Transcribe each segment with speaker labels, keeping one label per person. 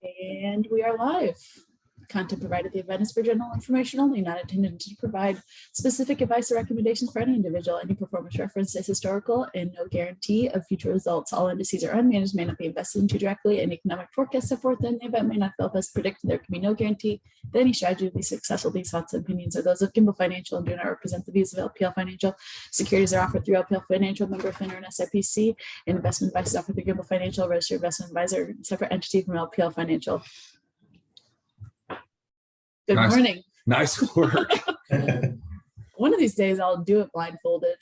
Speaker 1: And we are live. Content provided at the event is for general information only, not intended to provide specific advice or recommendations for any individual. Any performance reference is historical and no guarantee of future results. All indices are unmanaged, may not be invested into directly, and economic forecasts set forth in the event may not develop as predicted. There can be no guarantee that any strategy will be successful. These thoughts and opinions are those of Gimbal Financial and do not represent the views of LPL Financial. Securities are offered through LPL Financial, member FINRA and SIPC, and investment advice is offered through Gimbal Financial, registered investment advisor, separate entity from LPL Financial. Good morning.
Speaker 2: Nice work.
Speaker 1: One of these days I'll do it blindfolded.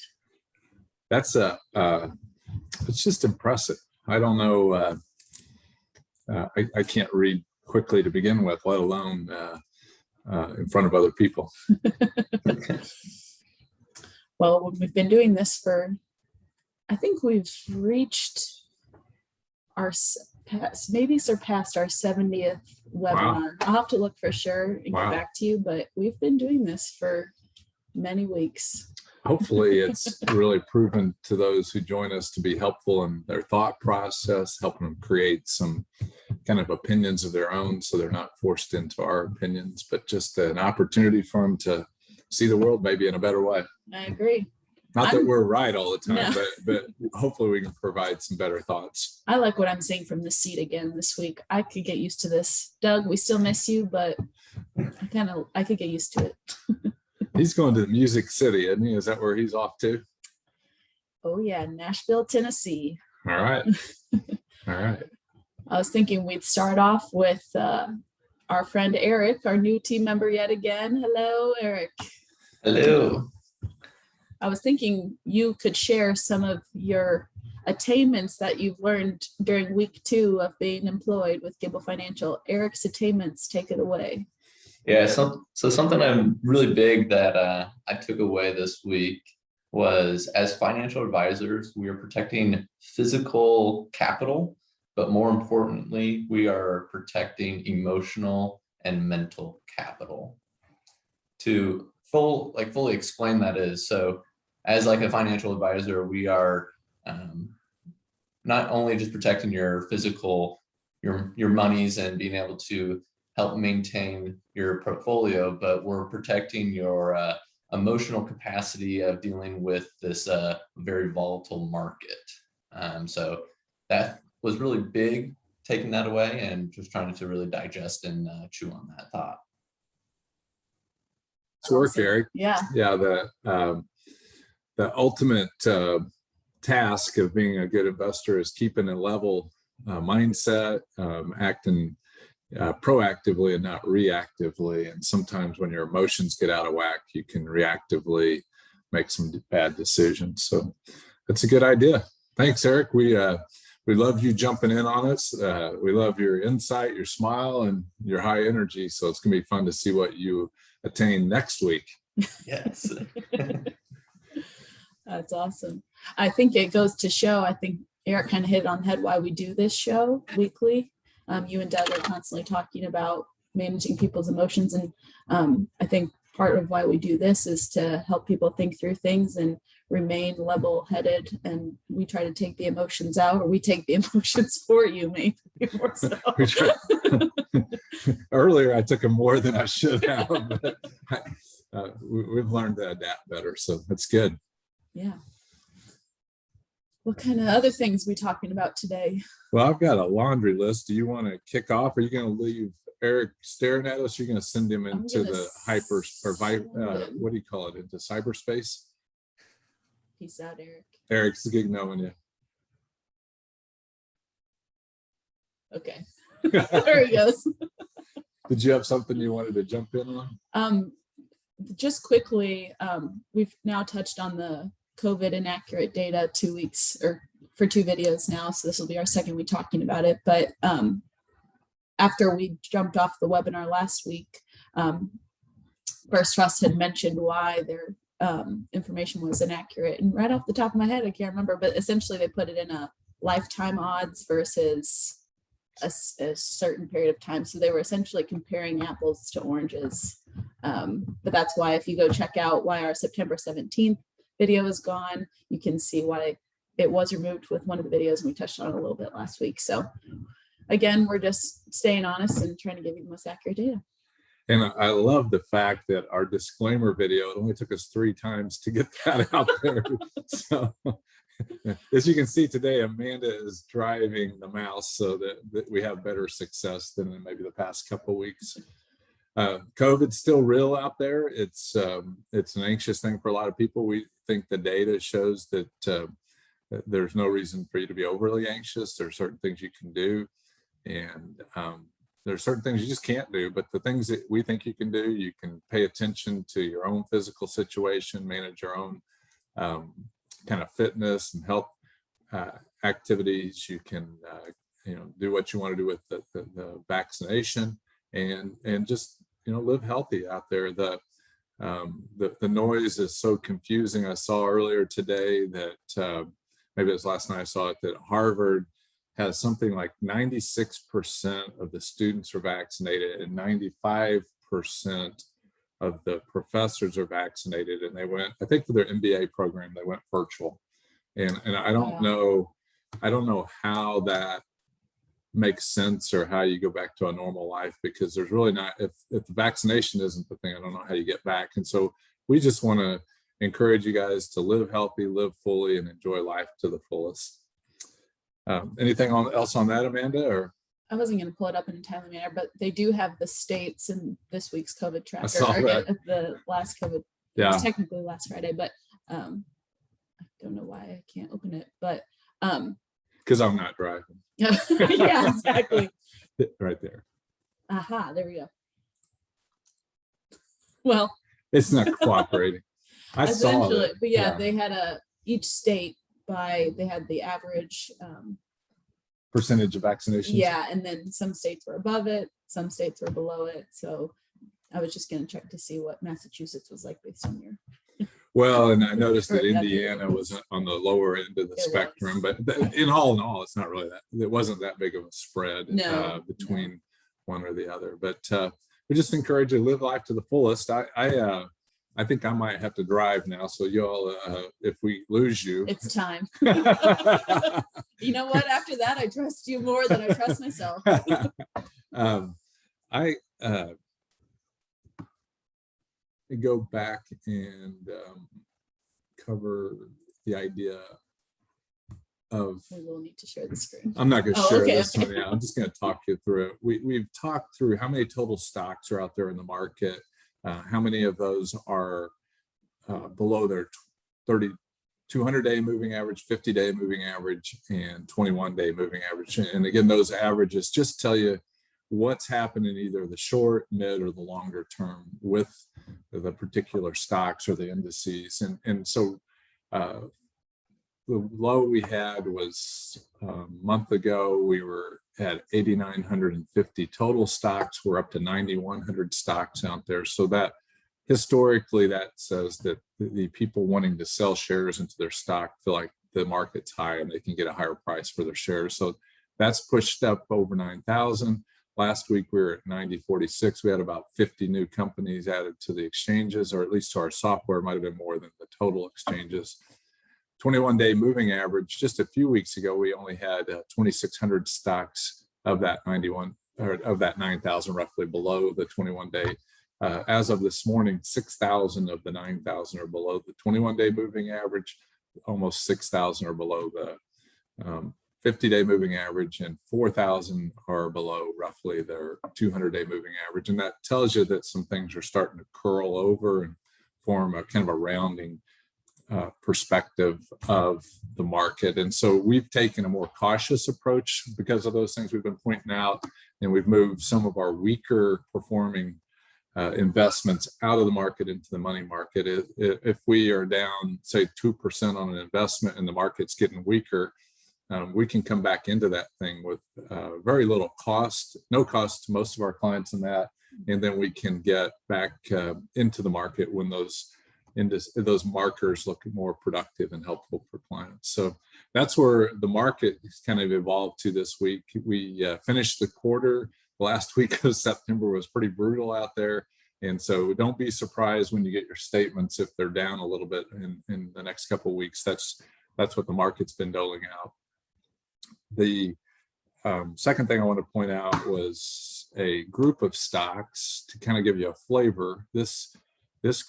Speaker 2: That's it's just impressive. I don't know. I can't read quickly to begin with, let alone in front of other people.
Speaker 1: Well, we've been doing this for, I think we've reached our, maybe surpassed our 70th webinar. Wow. I'll have to look for sure and get back to you, but we've been doing this for many weeks.
Speaker 2: Hopefully it's really proven to those who join us to be helpful in their thought process, helping them create some kind of opinions of their own so they're not forced into our opinions, but just an opportunity for them to see the world maybe in a better way.
Speaker 1: I agree.
Speaker 2: Not that we're right all the time, no. but hopefully we can provide some better thoughts.
Speaker 1: I like what I'm seeing from the seat again this week. I could get used to this. Doug, we still miss you, but I could get used to it.
Speaker 2: He's going to Music City, isn't he? Is that where he's off to?
Speaker 1: Oh yeah, Nashville, Tennessee.
Speaker 2: All right. All right.
Speaker 1: I was thinking we'd start off with our friend Arick, our new team member yet again. Hello, Arick.
Speaker 3: Hello.
Speaker 1: I was thinking you could share some of your attainments that you've learned during week 2 of being employed with Gimbal Financial. Arick's attainments, take it away.
Speaker 3: Yeah, so something I'm really big that I took away this week was, as financial advisors, we are protecting physical capital, but more importantly, we are protecting emotional and mental capital. To fully explain that is, so as like a financial advisor, we are not only just protecting your physical, your monies and being able to help maintain your portfolio, but we're protecting your emotional capacity of dealing with this very volatile market. So that was really big, taking that away and just trying to really digest and chew on that thought.
Speaker 2: It's work, Arick.
Speaker 1: Yeah.
Speaker 2: Yeah. The ultimate task of being a good investor is keeping a level mindset, acting proactively and not reactively. And sometimes when your emotions get out of whack, you can reactively make some bad decisions. So that's a good idea. Thanks, Arick. We love you jumping in on us. We love your insight, your smile, and your high energy. So it's gonna be fun to see what you attain next week.
Speaker 3: Yes.
Speaker 1: That's awesome. I think it goes to show, I think Arick kind of hit it on the head why we do this show weekly. You and Doug are constantly talking about managing people's emotions. And I think part of why we do this is to help people think through things and remain level-headed. And we try to take the emotions out, or we take the emotions for you, maybe more so.
Speaker 2: Earlier, I took them more than I should have. But we've learned to adapt better, so that's good.
Speaker 1: Yeah. What kind of other things are we talking about today?
Speaker 2: Well, I've got a laundry list. Do you want to kick off? Are you going to leave Arick staring at us? You're going to send him into the what do you call it? Into cyberspace?
Speaker 1: Peace out, Arick.
Speaker 2: Arick's good knowing you.
Speaker 1: Okay. There he goes.
Speaker 2: Did you have something you wanted to jump in on?
Speaker 1: Just quickly, we've now touched on the COVID inaccurate data 2 weeks or for 2 videos now. So this will be our second week talking about it. But after we jumped off the webinar last week, First Trust had mentioned why their information was inaccurate. And right off the top of my head, I can't remember, but essentially they put it in a lifetime odds versus a certain period of time. So they were essentially comparing apples to oranges. But that's why if you go check out why our September 17th video is gone, you can see why it was removed with one of the videos, and we touched on it a little bit last week. So again, we're just staying honest and trying to give you the most accurate data.
Speaker 2: And I love the fact that our disclaimer video, it only took us 3 times to get that out there. So as you can see today, Amanda is driving the mouse so that we have better success than in maybe the past couple of weeks. COVID's still real out there. It's an anxious thing for a lot of people. We think the data shows that there's no reason for you to be overly anxious. There are certain things you can do, and there are certain things you just can't do. But the things that we think you can do, you can pay attention to your own physical situation, manage your own kind of fitness and health activities. You can do what you want to do with the vaccination, and just live healthy out there. The noise is so confusing. I saw earlier today that maybe it was last night I saw it, that Harvard has something like 96% of the students are vaccinated and 95% of the professors are vaccinated. And they went, I think for their MBA program, they went virtual. And I don't know how that makes sense or how you go back to a normal life, because there's really not, if the vaccination isn't the thing, I don't know how you get back. And so we just want to encourage you guys to live healthy, live fully, and enjoy life to the fullest. Anything else on that, Amanda? Or
Speaker 1: I wasn't going to pull it up in a timely manner, but they do have the states in this week's COVID tracker.
Speaker 2: I saw that.
Speaker 1: The last COVID,
Speaker 2: Yeah,
Speaker 1: it was technically last Friday, but I don't know why I can't open it, but
Speaker 2: because I'm not driving.
Speaker 1: yeah, exactly.
Speaker 2: Right there.
Speaker 1: Aha, there we go. Well,
Speaker 2: It's not cooperating. I saw it.
Speaker 1: But yeah, they had each state they had the average
Speaker 2: percentage of vaccinations.
Speaker 1: Yeah, and then some states were above it, some states were below it. So I was just going to check to see what Massachusetts was like based on your.
Speaker 2: Well, and I noticed that Indiana was on the lower end of the spectrum, but in all, it's not really that. It wasn't that big of a spread between one or the other. But we just encourage you to live life to the fullest. I think I might have to drive now. So y'all, if we lose you,
Speaker 1: it's time. You know what? After that, I trust you more than I trust myself.
Speaker 2: I go back and cover the idea of.
Speaker 1: We will need to share the screen.
Speaker 2: I'm not going to share this
Speaker 1: okay.
Speaker 2: one. Yeah, I'm just going to talk you through it. We've talked through how many total stocks are out there in the market. How many of those are below their 200-day moving average, 50-day moving average, and 21-day moving average. And again, those averages just tell you what's happening either the short, mid, or the longer term with the particular stocks or the indices. And so the low we had was a month ago, we were at 8,950 total stocks. We're up to 9,100 stocks out there. So that historically, that says that the people wanting to sell shares into their stock feel like the market's high and they can get a higher price for their shares. So that's pushed up over 9,000. Last week, we were at 9,046. We had about 50 new companies added to the exchanges, or at least to our software. Might have been more than the total exchanges. 21-day moving average, just a few weeks ago, we only had 2,600 stocks of that 91 or of that 9,000 roughly below the 21-day. As of this morning, 6,000 of the 9,000 are below the 21-day moving average. Almost 6,000 are below the 50-day moving average, and 4,000 are below roughly their 200-day moving average. And that tells you that some things are starting to curl over and form a kind of a rounding perspective of the market. And so we've taken a more cautious approach because of those things we've been pointing out, and we've moved some of our weaker performing investments out of the market into the money market. If we are down, say, 2% on an investment and the market's getting weaker, we can come back into that thing with very little cost, no cost to most of our clients in that, and then we can get back into the market when those markers look more productive and helpful for clients. So that's where the market has kind of evolved to this week. We finished the quarter. The last week of September was pretty brutal out there. And so don't be surprised when you get your statements if they're down a little bit in the next couple of weeks. That's what the market's been doling out. The second thing I want to point out was a group of stocks to kind of give you a flavor. This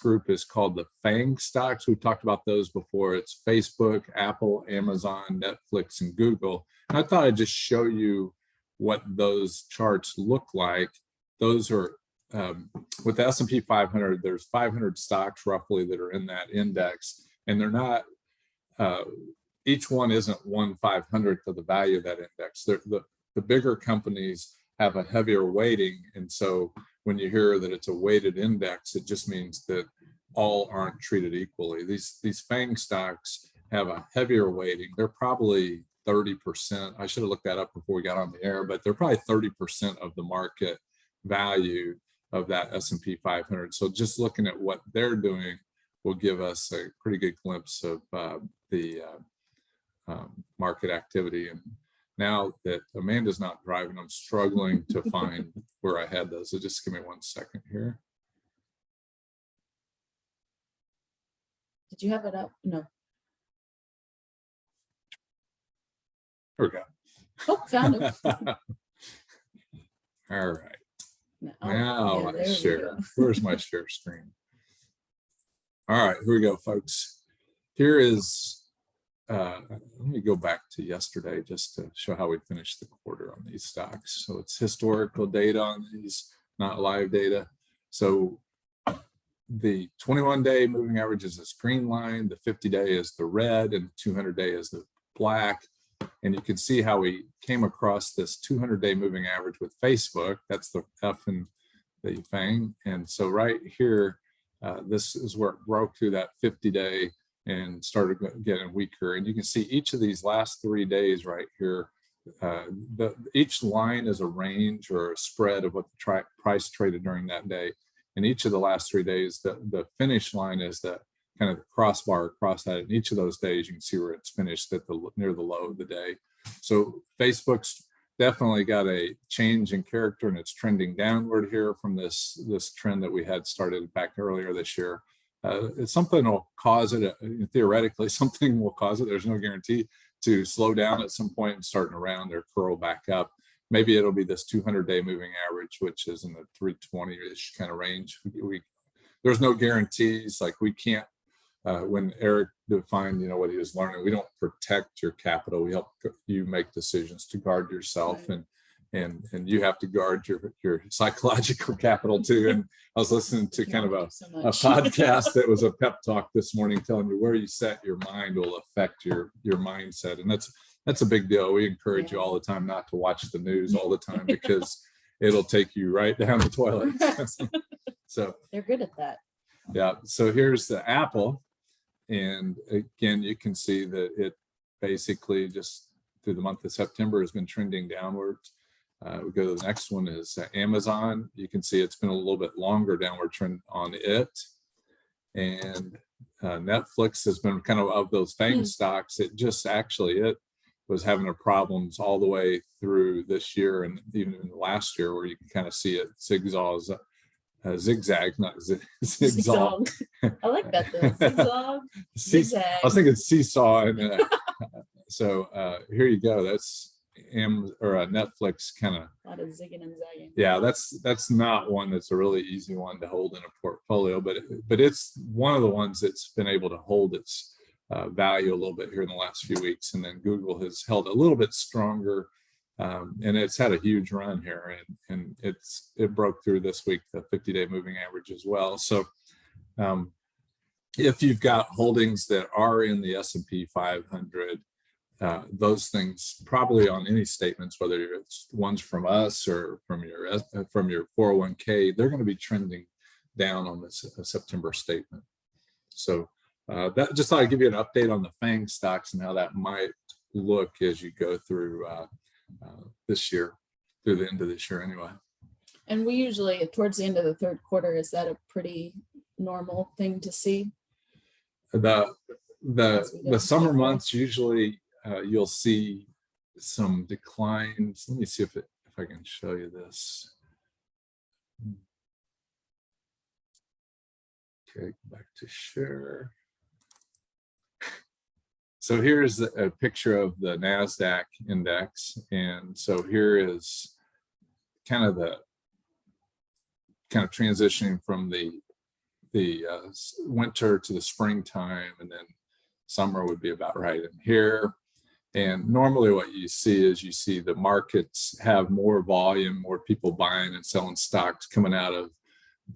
Speaker 2: group is called the FAANG stocks. We've talked about those before. It's Facebook, Apple, Amazon, Netflix, and Google. And I thought I'd just show you what those charts look like. Those are with the S&P 500, there's 500 stocks roughly that are in that index, and they're not, each one isn't 1/500th of the value of that index. The bigger companies have a heavier weighting, and so when you hear that it's a weighted index, it just means that all aren't treated equally. These FANG stocks have a heavier weighting. They're probably 30%. I should have looked that up before we got on the air, but they're probably 30% of the market value of that S&P 500. So just looking at what they're doing will give us a pretty good glimpse of the market activity. And now that Amanda's not driving, I'm struggling to find where I had those. So just give me 1 second here.
Speaker 1: Did you have it up? No.
Speaker 2: Here we go.
Speaker 1: Oh, found it.
Speaker 2: All right.
Speaker 1: Now
Speaker 2: I share. Where's my share screen? All right, here we go, folks. Here is, let me go back to yesterday just to show how we finished the quarter on these stocks. So it's historical data on these, not live data. So the 21-day moving average is this green line, the 50-day is the red, and the 200-day is the black. And you can see how we came across this 200-day moving average with Facebook. That's the F and the FANG. And so right here, this is where it broke through that 50-day and started getting weaker. And you can see each of these last 3 days right here, each line is a range or a spread of what the price traded during that day. And each of the last 3 days, the finish line is the kind of the crossbar across that. In each of those days, you can see where it's finished at near the low of the day. So Facebook's definitely got a change in character, and it's trending downward here from this trend that we had started back earlier this year. It's something will cause it, theoretically, something will cause it. There's no guarantee to slow down at some point and start around or curl back up. Maybe it'll be this 200-day moving average, which is in the 320-ish kind of range. There's no guarantees. Like we can't, when Arick defined, what he was learning, we don't protect your capital. We help you make decisions to guard yourself,
Speaker 1: Right.
Speaker 2: and you have to guard your psychological capital too. And I was listening to kind of a podcast that was a pep talk this morning, telling you where you set your mind will affect your mindset, and that's a big deal. We encourage you all the time not to watch the news all the time because it'll take you right down the toilet. So
Speaker 1: they're good at that.
Speaker 2: Yeah. So here's the Apple. And again, you can see that it basically just through the month of September has been trending downwards. We go to the next one is Amazon. You can see it's been a little bit longer downward trend on it. And Netflix has been kind of those FANG stocks. It just actually, it was having problems all the way through this year and even in last year, where you can kind of see it zigzag, not zigzag.
Speaker 1: I like that though. Zigzag.
Speaker 2: I was thinking seesaw. And so here you go. That's Netflix kind of.
Speaker 1: A lot of zigging and zagging.
Speaker 2: Yeah, that's not one that's a really easy one to hold in a portfolio, but it's one of the ones that's been able to hold its value a little bit here in the last few weeks. And then Google has held a little bit stronger. And it's had a huge run here, and it broke through this week, the 50-day moving average as well. So if you've got holdings that are in the S&P 500, those things probably on any statements, whether it's ones from us or from your 401k, they're going to be trending down on this September statement. So that just thought I'd give you an update on the FANG stocks and how that might look as you go through this year, through the end of this year anyway.
Speaker 1: And we usually, towards the end of the third quarter, is that a pretty normal thing to see?
Speaker 2: The summer months, usually you'll see some declines. Let me see if I can show you this. Okay, back to share. So here's a picture of the NASDAQ index. And so here is kind of transitioning from the winter to the springtime, and then summer would be about right in here. And normally what you see is the markets have more volume, more people buying and selling stocks coming out of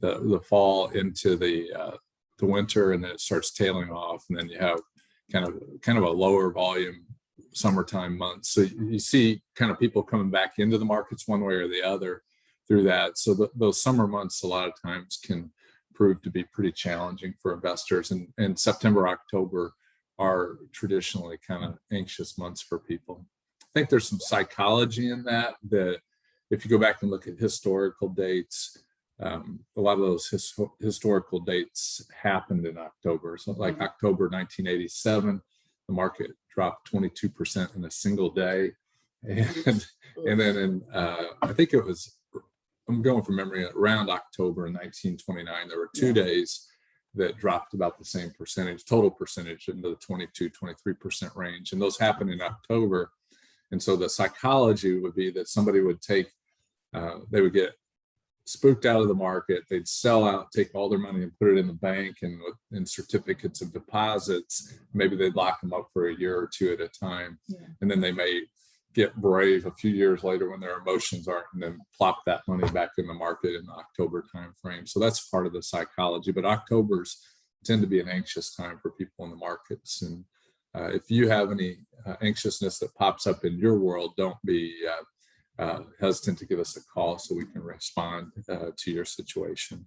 Speaker 2: the fall into the winter, and then it starts tailing off, and then you have kind of a lower volume summertime months. So you see kind of people coming back into the markets one way or the other through that. So those summer months a lot of times can prove to be pretty challenging for investors, and September, October are traditionally kind of anxious months for people. I think there's some psychology in that if you go back and look at historical dates, a lot of those historical dates happened in October. So like October 1987, the market dropped 22% in a single day. And then in, I think it was, I'm going from memory, around October in 1929, there were 2 days that dropped about the same percentage, total percentage, into the 22-23% range. And those happened in October. And so the psychology would be that somebody would take, they would get spooked out of the market, they'd sell out, take all their money and put it in the bank and in certificates of deposits. Maybe they'd lock them up for a year or two at a time. And then they may get brave a few years later when their emotions aren't, and then plop that money back in the market in the October timeframe. So that's part of the psychology. But Octobers tend to be an anxious time for people in the markets. And if you have any anxiousness that pops up in your world, don't be hesitant to give us a call so we can respond to your situation.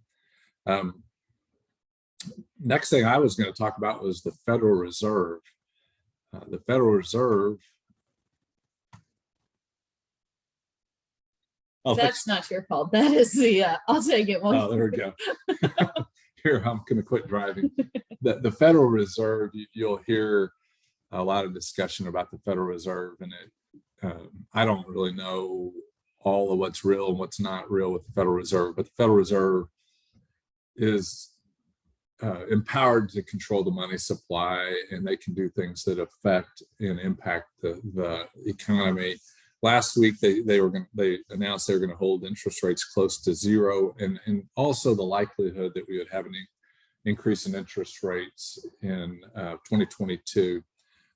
Speaker 2: Next thing I was going to talk about was the Federal Reserve. The Federal Reserve.
Speaker 1: That's not your fault. That is the, I'll take it.
Speaker 2: Oh, there we go. Here, I'm going to quit driving. The Federal Reserve, you'll hear a lot of discussion about the Federal Reserve, and I don't really know all of what's real and what's not real with the Federal Reserve, but the Federal Reserve is empowered to control the money supply, and they can do things that affect and impact the economy. Last week, they announced they were going to hold interest rates close to zero, and also the likelihood that we would have an increase in interest rates in 2022.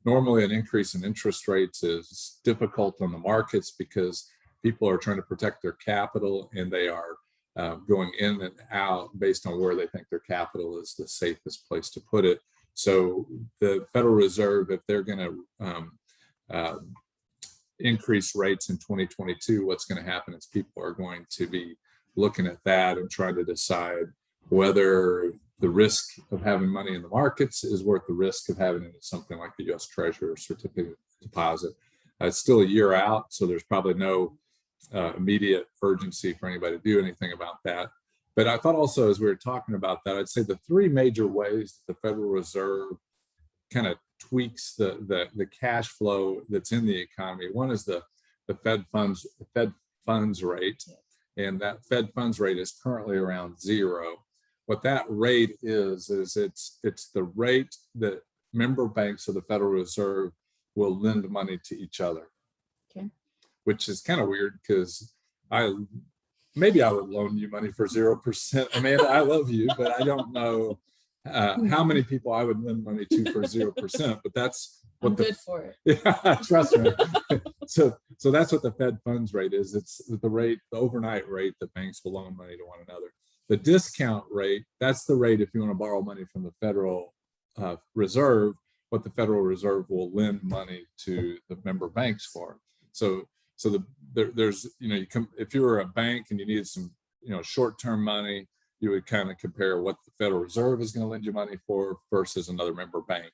Speaker 2: Normally, an increase in interest rates is difficult on the markets because people are trying to protect their capital, and they are going in and out based on where they think their capital is the safest place to put it. So the Federal Reserve, if they're going to increase rates in 2022, what's going to happen is people are going to be looking at that and trying to decide whether the risk of having money in the markets is worth the risk of having it in something like the U.S. Treasury or certificate of deposit. It's still a year out, so there's probably no immediate urgency for anybody to do anything about that. But I thought also, as we were talking about that, I'd say the three major ways that the Federal Reserve kind of tweaks the cash flow that's in the economy. One is the Fed funds rate, and that Fed funds rate is currently around zero. What that rate is it's the rate that member banks of the Federal Reserve will lend money to each other. Okay. Which is kind of weird because maybe I would loan you money for 0%. Amanda, I love you, but I don't know how many people I would lend money to for 0%, but that's what
Speaker 1: I'm good for it.
Speaker 2: Yeah, trust me. So that's what the Fed funds rate is. It's the rate, the overnight rate that banks will loan money to one another. The discount rate, that's the rate if you want to borrow money from the Federal Reserve, what the Federal Reserve will lend money to the member banks for. So there's, if you were a bank and you needed some, short-term money, you would kind of compare what the Federal Reserve is going to lend you money for versus another member bank.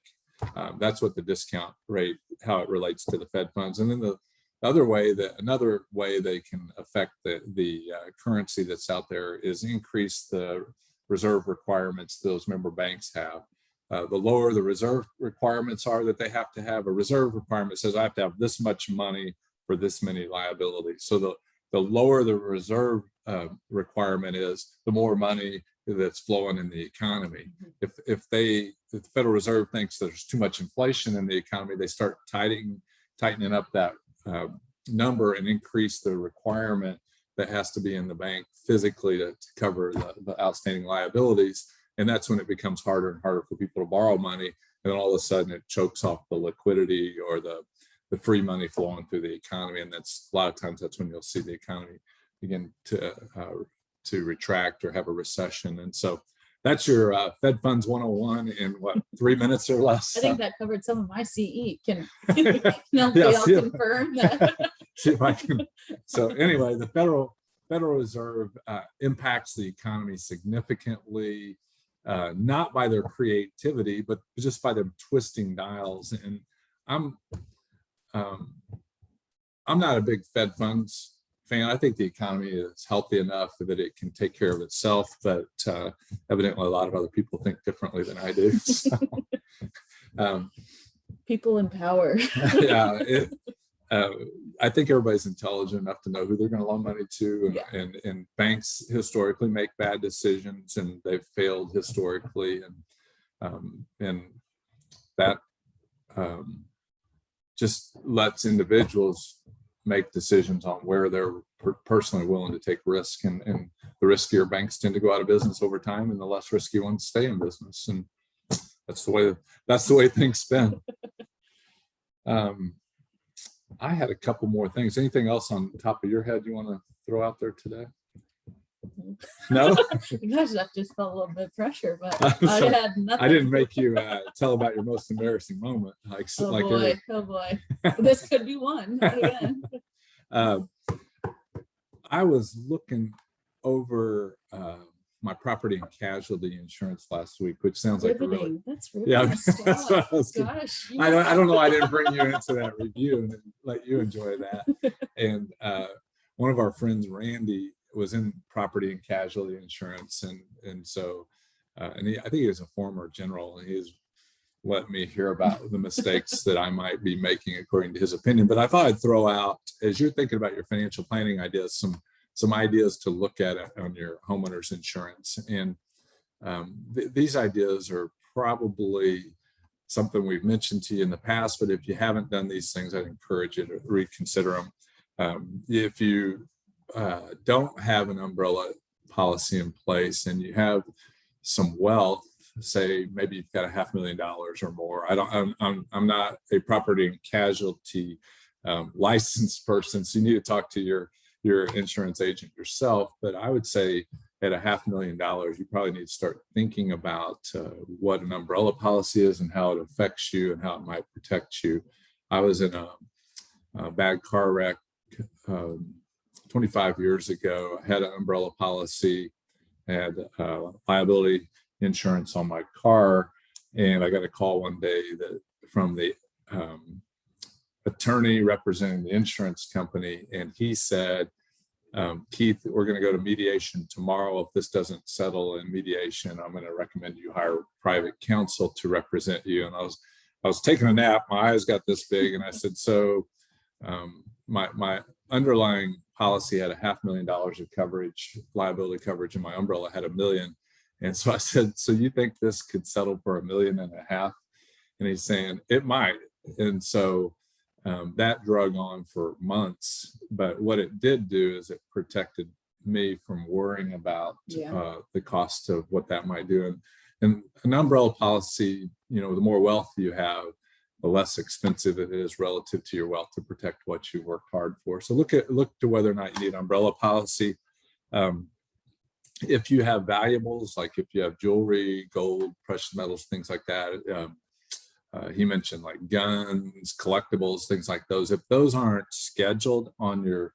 Speaker 2: That's what the discount rate, how it relates to the Fed funds. And then another way they can affect the currency that's out there is increase the reserve requirements those member banks have. The lower the reserve requirements are that they have to have, a reserve requirement says I have to have this much money for this many liabilities. So the lower the reserve requirement is, the more money that's flowing in the economy. If the Federal Reserve thinks there's too much inflation in the economy, they start tightening up that number and increase the requirement that has to be in the bank physically to cover the outstanding liabilities. And that's when it becomes harder and harder for people to borrow money. And then all of a sudden it chokes off the liquidity or the free money flowing through the economy. And that's a lot of times that's when you'll see the economy begin to retract or have a recession. And so that's your Fed Funds 101 in what, 3 minutes or less?
Speaker 1: I think that covered some of my CE. Can we all confirm that?
Speaker 2: See if I can. So anyway, the Federal Reserve impacts the economy significantly, not by their creativity, but just by them twisting dials. And I'm not a big Fed Funds fan. I think the economy is healthy enough that it can take care of itself, but evidently a lot of other people think differently than I do. So,
Speaker 1: people in power.
Speaker 2: Yeah, I think everybody's intelligent enough to know who they're going to loan money to, and banks historically make bad decisions, and they've failed historically, and that just lets individuals make decisions on where they're personally willing to take risk, and the riskier banks tend to go out of business over time, and the less risky ones stay in business, and that's the way things spin. I had a couple more things. Anything else on the top of your head you want to throw out there today? No?
Speaker 1: Gosh, that just felt a little bit pressure, but
Speaker 2: So,
Speaker 1: I had nothing.
Speaker 2: I didn't make you tell about your most embarrassing moment.
Speaker 1: Oh boy. This could be one. Again.
Speaker 2: I was looking over my property and casualty insurance last week, which sounds like a really,
Speaker 1: that's
Speaker 2: yeah.
Speaker 1: riveting.
Speaker 2: That's what I was
Speaker 1: Gosh,
Speaker 2: I don't know. I didn't bring you into that review and let you enjoy that. And one of our friends, Randy, was in property and casualty insurance, and so I think he was a former general, and he's let me hear about the mistakes that I might be making according to his opinion. But I thought I'd throw out, as you're thinking about your financial planning ideas, some ideas to look at on your homeowner's insurance. And these ideas are probably something we've mentioned to you in the past, but if you haven't done these things, I'd encourage you to reconsider them. If you don't have an umbrella policy in place and you have some wealth, say maybe you've got $500,000 or more. I'm not a property and casualty licensed person, so you need to talk to your insurance agent yourself. But I would say at $500,000, you probably need to start thinking about what an umbrella policy is and how it affects you and how it might protect you. I was in a bad car wreck 25 years ago. I had an umbrella policy, had liability insurance on my car, and I got a call one day from the attorney representing the insurance company, and he said, Keith, we're going to go to mediation tomorrow. If this doesn't settle in mediation, I'm going to recommend you hire private counsel to represent you. And I was taking a nap, my eyes got this big, and I said, so my underlying policy had $500,000 of coverage, liability coverage, and my umbrella had $1 million. And so I said, so you think this could settle for $1.5 million? And he's saying it might. And so that drug on for months. But what it did do is it protected me from worrying about the cost of what that might do. And an umbrella policy, the more wealth you have, the less expensive it is relative to your wealth to protect what you worked hard for. So look to whether or not you need an umbrella policy. If you have valuables, like if you have jewelry, gold, precious metals, things like that, he mentioned like guns, collectibles, things like those. If those aren't scheduled on your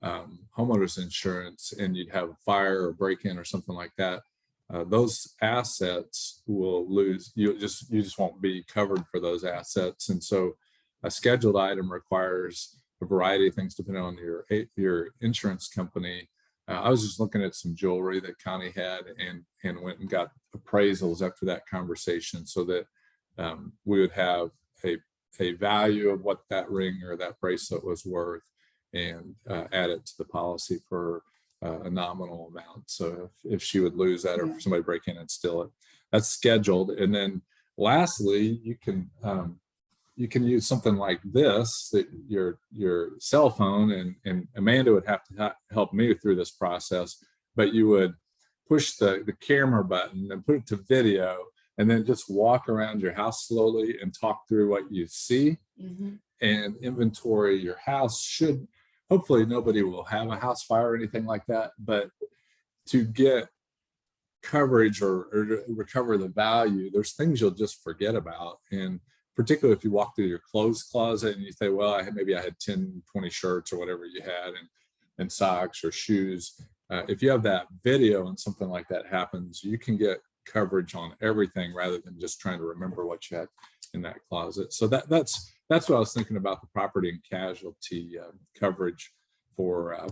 Speaker 2: homeowner's insurance and you'd have a fire or break-in or something like that, those assets will lose. You just won't be covered for those assets. And so a scheduled item requires a variety of things depending on your insurance company. I was just looking at some jewelry that Connie had and went and got appraisals after that conversation so that we would have a value of what that ring or that bracelet was worth and add it to the policy for a nominal amount. So if she would lose that, or
Speaker 1: Yeah.
Speaker 2: if somebody break in and steal it, that's scheduled. And then lastly, you can use something like this, that your cell phone, and Amanda would have to help me through this process, but you would push the camera button and put it to video, and then just walk around your house slowly and talk through what you see and inventory your house. Should hopefully nobody will have a house fire or anything like that, but to get coverage or recover the value, there's things you'll just forget about. And particularly if you walk through your clothes closet and you say, well, maybe I had 10, 20 shirts or whatever you had, and socks or shoes. If you have that video and something like that happens, you can get coverage on everything rather than just trying to remember what you had in that closet. So that's what I was thinking about, the property and casualty coverage for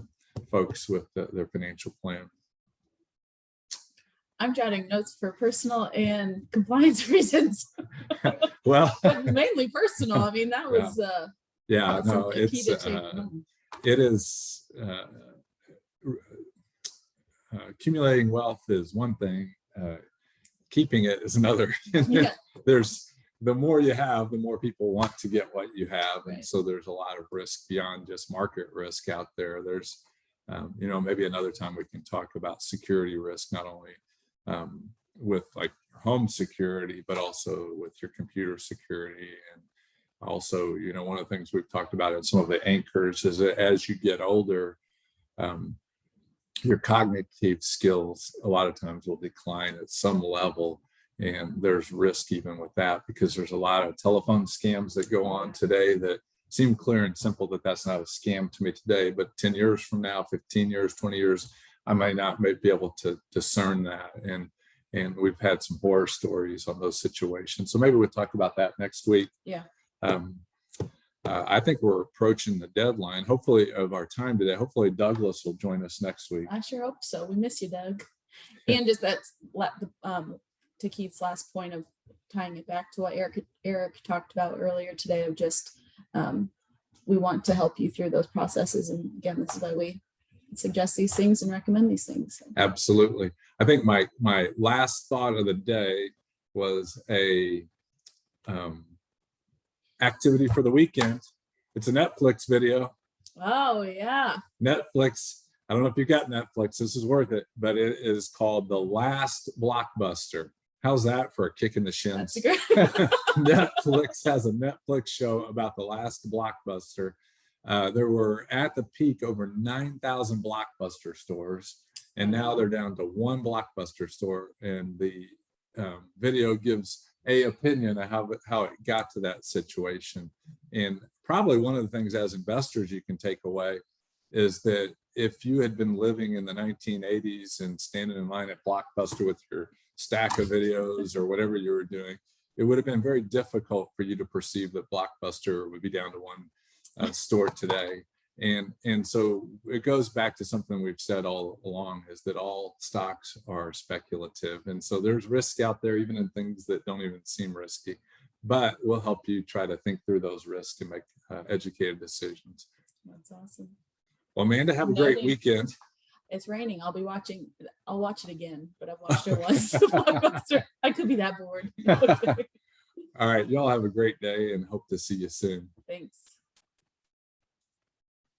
Speaker 2: folks with their financial plan.
Speaker 1: I'm jotting notes for personal and compliance reasons.
Speaker 2: Well,
Speaker 1: but mainly personal. I mean, that was
Speaker 2: no,
Speaker 1: key
Speaker 2: it's
Speaker 1: to take home.
Speaker 2: it is accumulating wealth is one thing, keeping it is another.
Speaker 1: Yeah.
Speaker 2: There's the more you have, the more people want to get what you have,
Speaker 1: Right.
Speaker 2: and so there's a lot of risk beyond just market risk out there. There's maybe another time we can talk about security risk, not only with like home security, but also with your computer security. And also, one of the things we've talked about in some of the anchors is that as you get older, your cognitive skills a lot of times will decline at some level. And there's risk even with that, because there's a lot of telephone scams that go on today that seem clear and simple that that's not a scam to me today, but 10 years from now, 15 years, 20 years, I might not be able to discern that. And we've had some horror stories on those situations. So maybe we'll talk about that next week.
Speaker 1: Yeah.
Speaker 2: I think we're approaching the deadline, hopefully, of our time today. Hopefully Douglas will join us next week.
Speaker 1: I sure hope so. We miss you, Doug. And just to Keith's last point of tying it back to what Arick talked about earlier today, of just we want to help you through those processes. And again, this is why we suggest these things and recommend these things.
Speaker 2: Absolutely. I think my last thought of the day was a activity for the weekend. It's a Netflix video.
Speaker 1: Oh yeah.
Speaker 2: Netflix. I don't know if you got Netflix. This is worth it, but it is called The Last Blockbuster. How's that for a kick in the shins? Netflix has a Netflix show about the last blockbuster. There were at the peak over 9,000 Blockbuster stores, and now they're down to one Blockbuster store. And the video gives an opinion of how it got to that situation. And probably one of the things as investors you can take away is that if you had been living in the 1980s and standing in line at Blockbuster with your stack of videos or whatever you were doing, it would have been very difficult for you to perceive that Blockbuster would be down to one store today. And so it goes back to something we've said all along, is that all stocks are speculative. And so there's risk out there, even in things that don't even seem risky, but we'll help you try to think through those risks and make educated decisions.
Speaker 1: That's awesome.
Speaker 2: Well, Amanda, have a great weekend.
Speaker 1: It's raining. I'll watch it again, but I've watched it once. I could be that bored.
Speaker 2: All right. Y'all have a great day and hope to see you soon.
Speaker 1: Thanks.